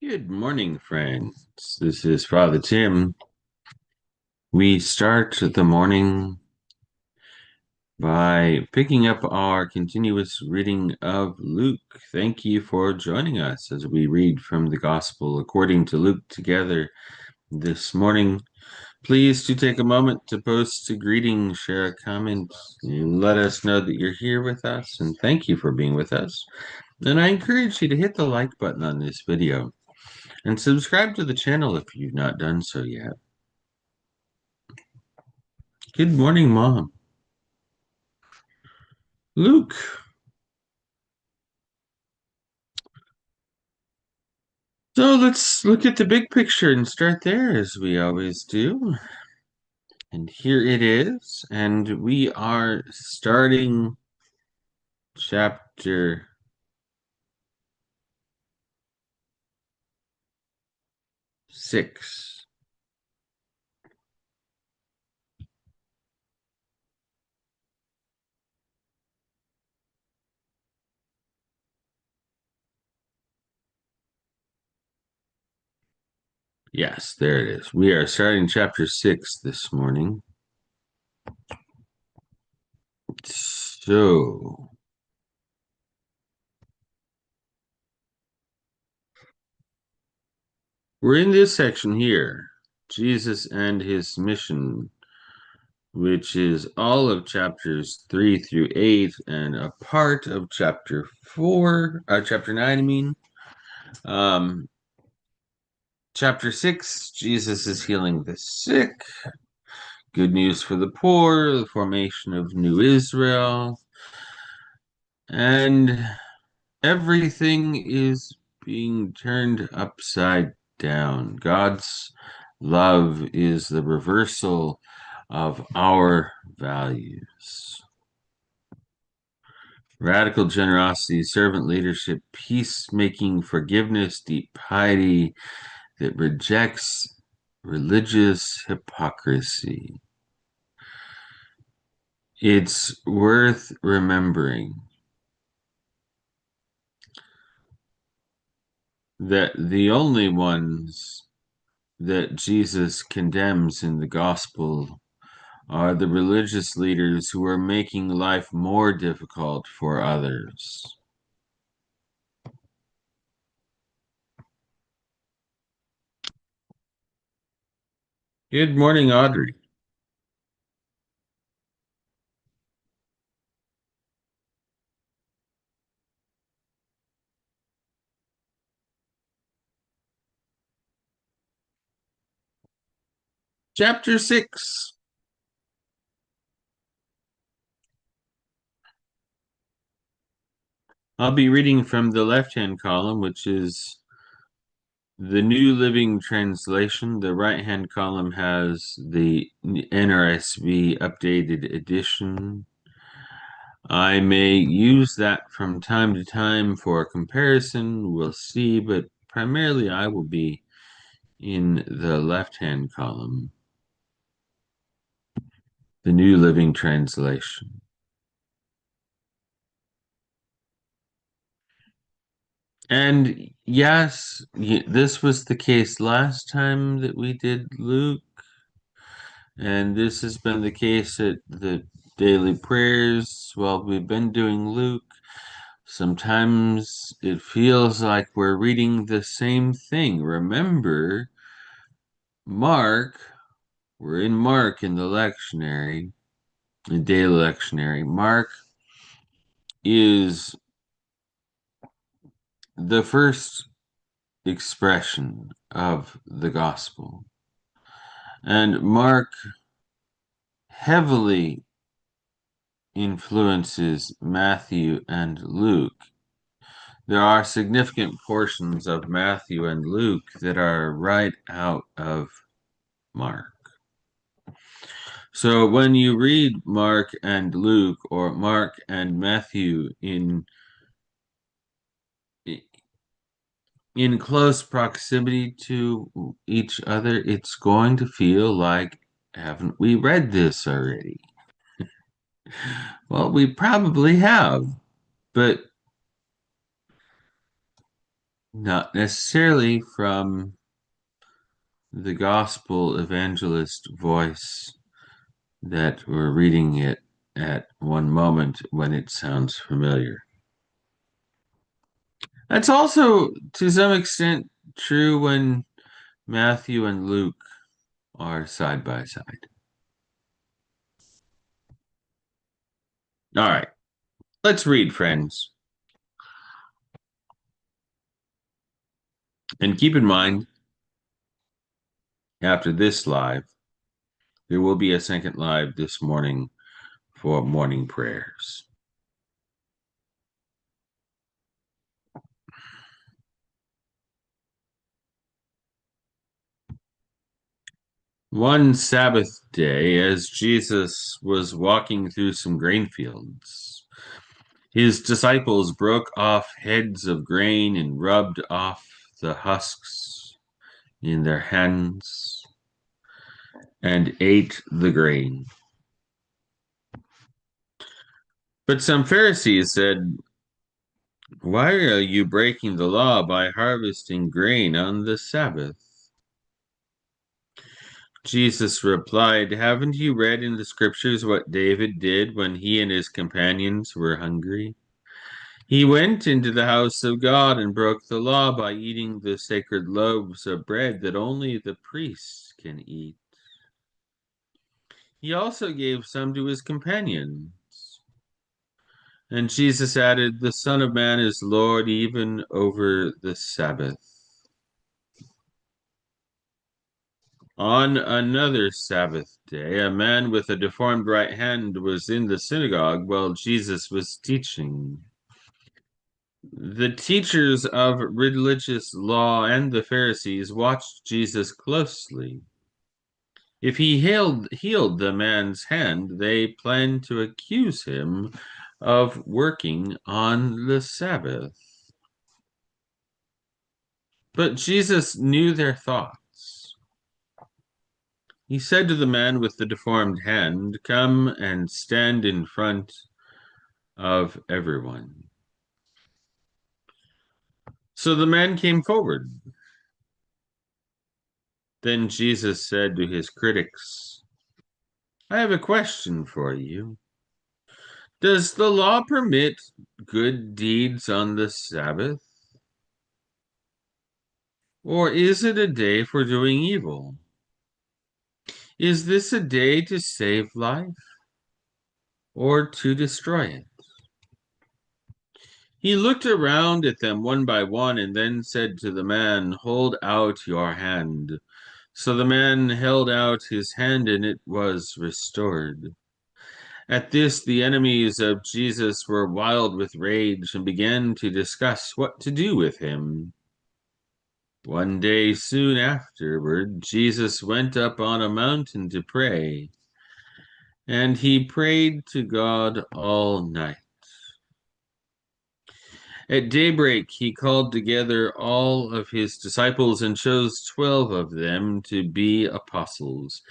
Good morning, friends. This is Father Tim. We start the morning by picking up our continuous reading of Luke. Thank you for joining us as we read from the Gospel according to Luke together this morning. Please do take a moment to post a greeting, share a comment, and let us know that you're here with us, and thank you for being with us. And I encourage you to hit the like button on this video and subscribe to the channel if you've not done so yet. Good morning, Mom. Luke. So let's look at the big picture and start there as we always do. And here it is. And we are starting chapter 6. Yes, there it is. We are starting chapter 6 this morning. So we're in this section here, Jesus and his mission, which is all of chapters 3 through 8 and a part of chapter 9, I mean. Chapter 6, Jesus is healing the sick. Good news for the poor, the formation of New Israel. And everything is being turned upside down. God's love is the reversal of our values. Radical generosity, servant leadership, peacemaking, forgiveness, deep piety that rejects religious hypocrisy. It's worth remembering that the only ones that Jesus condemns in the gospel are the religious leaders who are making life more difficult for others. Good morning, Audrey. Chapter 6. I'll be reading from the left-hand column, which is the New Living Translation. The right-hand column has the NRSV updated edition. I may use that from time to time for a comparison, we'll see, but primarily I will be in the left-hand column, the New Living Translation. And yes, this was the case last time that we did Luke, and this has been the case at the daily prayers while we've been doing Luke. Sometimes it feels like we're reading the same thing. Remember, Mark, we're in Mark in the lectionary, the daily lectionary. Mark is the first expression of the gospel. And Mark heavily influences Matthew and Luke. There are significant portions of Matthew and Luke that are right out of Mark. So when you read Mark and Luke or Mark and Matthew in close proximity to each other, it's going to feel like, haven't we read this already? Well, we probably have, but not necessarily from the gospel evangelist voice that we're reading it at one moment when it sounds familiar. That's also to some extent true when Matthew and Luke are side by side. All right, let's read, friends. And keep in mind, after this live, there will be a second live this morning for morning prayers. One Sabbath day, as Jesus was walking through some grain fields, his disciples broke off heads of grain and rubbed off the husks in their hands and ate the grain. But some Pharisees said, "Why are you breaking the law by harvesting grain on the Sabbath?" Jesus replied, "Haven't you read in the scriptures what David did when he and his companions were hungry? He went into the house of God and broke the law by eating the sacred loaves of bread that only the priests can eat. He also gave some to his companions." And Jesus added, "The Son of Man is Lord even over the Sabbath." On another Sabbath day, a man with a deformed right hand was in the synagogue while Jesus was teaching. The teachers of religious law and the Pharisees watched Jesus closely. If he healed the man's hand, they planned to accuse him of working on the Sabbath. But Jesus knew their thoughts. He said to the man with the deformed hand, "Come and stand in front of everyone." So the man came forward. Then Jesus said to his critics, "I have a question for you. Does the law permit good deeds on the Sabbath? Or is it a day for doing evil? Is this a day to save life or to destroy it?" He looked around at them one by one and then said to the man, "Hold out your hand." So the man held out his hand and it was restored. At this, the enemies of Jesus were wild with rage and began to discuss what to do with him. One day soon afterward, Jesus went up on a mountain to pray, and he prayed to God all night. At daybreak, he called together all of his disciples and chose 12 of them to be apostles.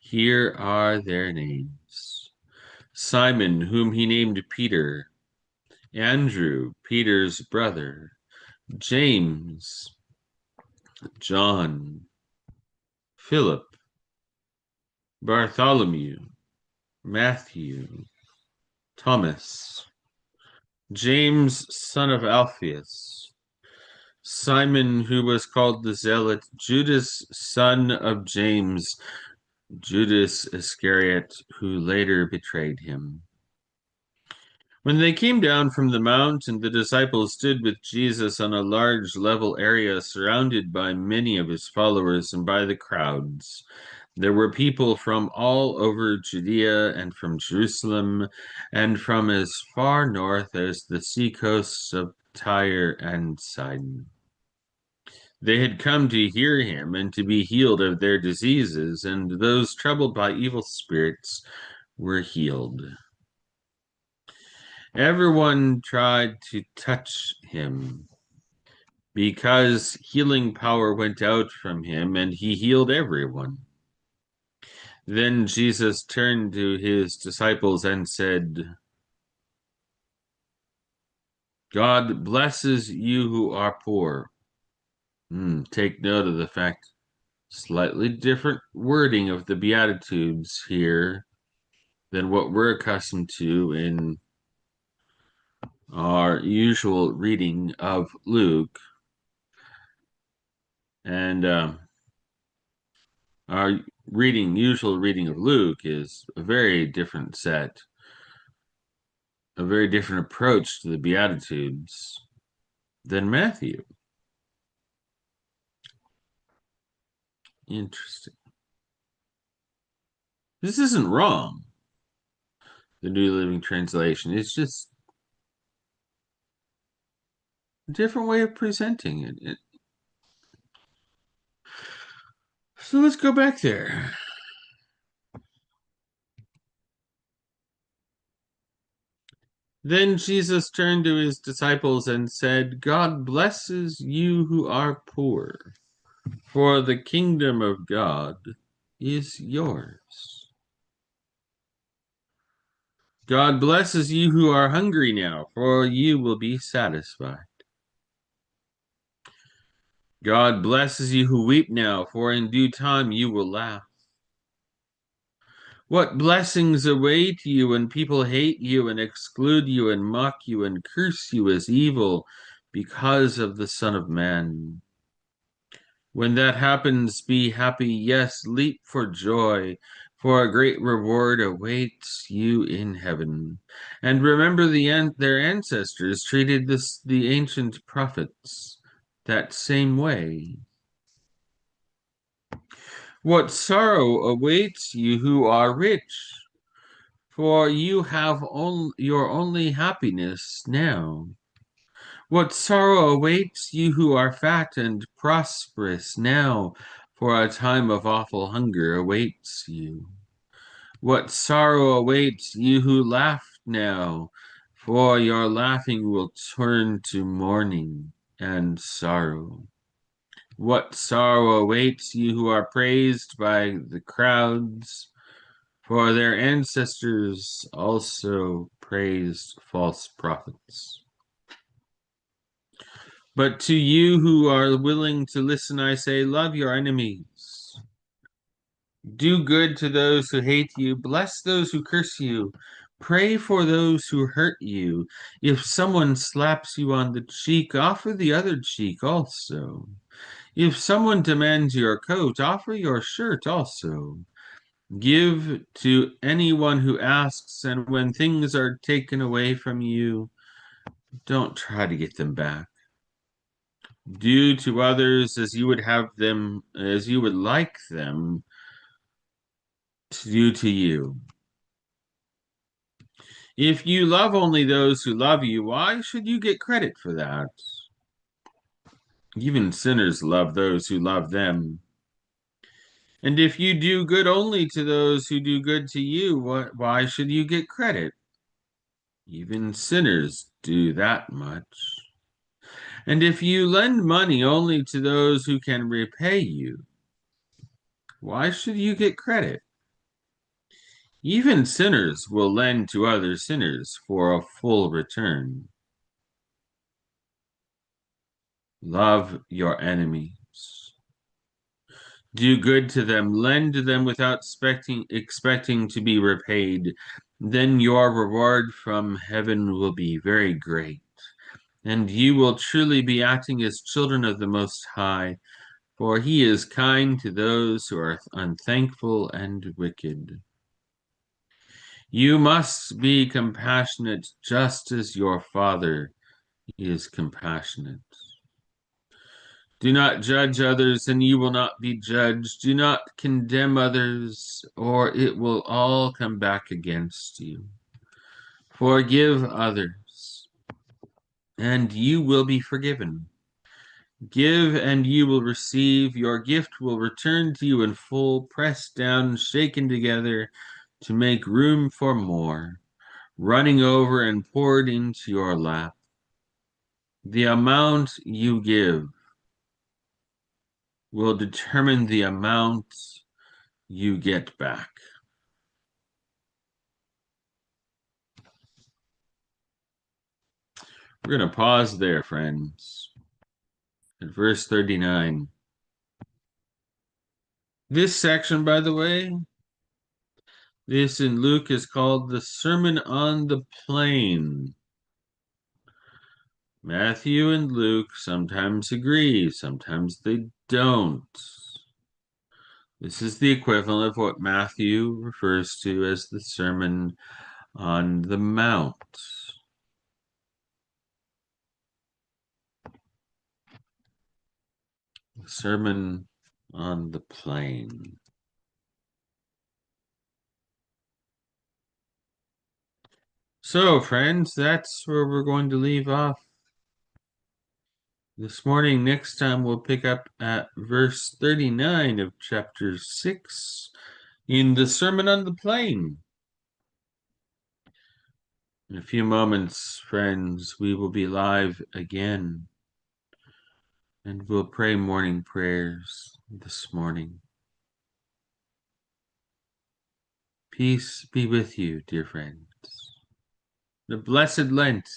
Here are their names: Simon, whom he named Peter; Andrew, Peter's brother; James; John; Philip; Bartholomew; Matthew; Thomas; James, son of Alphaeus; Simon, who was called the Zealot; Judas, son of James; Judas Iscariot, who later betrayed him. When they came down from the mount, and the disciples stood with Jesus on a large level area surrounded by many of his followers and by the crowds, there were people from all over Judea and from Jerusalem and from as far north as the seacoasts of Tyre and Sidon. They had come to hear him and to be healed of their diseases, and those troubled by evil spirits were healed. Everyone tried to touch him because healing power went out from him, and he healed everyone. Then Jesus turned to his disciples and said, "God blesses you who are poor, Take note of the fact, slightly different wording of the Beatitudes here than what we're accustomed to in our usual reading of Luke. And our usual reading of Luke is a very different set, a very different approach to the Beatitudes than Matthew. Interesting. This isn't wrong, the New Living Translation. It's just a different way of presenting it. So let's go back there. Then Jesus turned to his disciples and said, God blesses you who are poor, for the kingdom of God is yours. God blesses you who are hungry now, for you will be satisfied. God blesses you who weep now, for in due time you will laugh. What blessings await you when people hate you and exclude you and mock you and curse you as evil because of the Son of Man. When that happens, be happy, yes, leap for joy, for a great reward awaits you in heaven. And remember their ancestors treated the ancient prophets that same way. What sorrow awaits you who are rich, for you have your only happiness now. What sorrow awaits you who are fat and prosperous now, for a time of awful hunger awaits you. What sorrow awaits you who laugh now, for your laughing will turn to mourning and sorrow. What sorrow awaits you who are praised by the crowds, for their ancestors also praised false prophets. But to you who are willing to listen, I say, love your enemies. Do good to those who hate you. Bless those who curse you. Pray for those who hurt you. If someone slaps you on the cheek, offer the other cheek also. If someone demands your coat, offer your shirt also. Give to anyone who asks, and when things are taken away from you, don't try to get them back. Do to others as you would like them to do to you. If you love only those who love you, why should you get credit for that? Even sinners love those who love them. And if you do good only to those who do good to you, why should you get credit? Even sinners do that much. And if you lend money only to those who can repay you, why should you get credit? Even sinners will lend to other sinners for a full return. Love your enemies. Do good to them, lend to them without expecting to be repaid. Then your reward from heaven will be very great, and you will truly be acting as children of the Most High, for he is kind to those who are unthankful and wicked. You must be compassionate just as your Father is compassionate. Do not judge others, and you will not be judged. Do not condemn others, or it will all come back against you. Forgive others, and you will be forgiven. Give, and you will receive. Your gift will return to you in full, pressed down, shaken together to make room for more, running over and poured into your lap. The amount you give will determine the amount you get back. We're going to pause there, friends. at verse 39. This section, by the way, this in Luke is called the Sermon on the Plain. Matthew and Luke sometimes agree, sometimes they don't. This is the equivalent of what Matthew refers to as the Sermon on the Mount. The Sermon on the Plain. So, friends, that's where we're going to leave off this morning. Next time we'll pick up at verse 39 of chapter 6 in the Sermon on the Plain. In a few moments, friends, we will be live again, and we'll pray morning prayers this morning. Peace be with you, dear friends. The blessed Lent.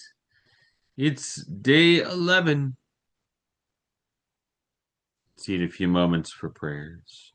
It's day 11. See you in a few moments for prayers.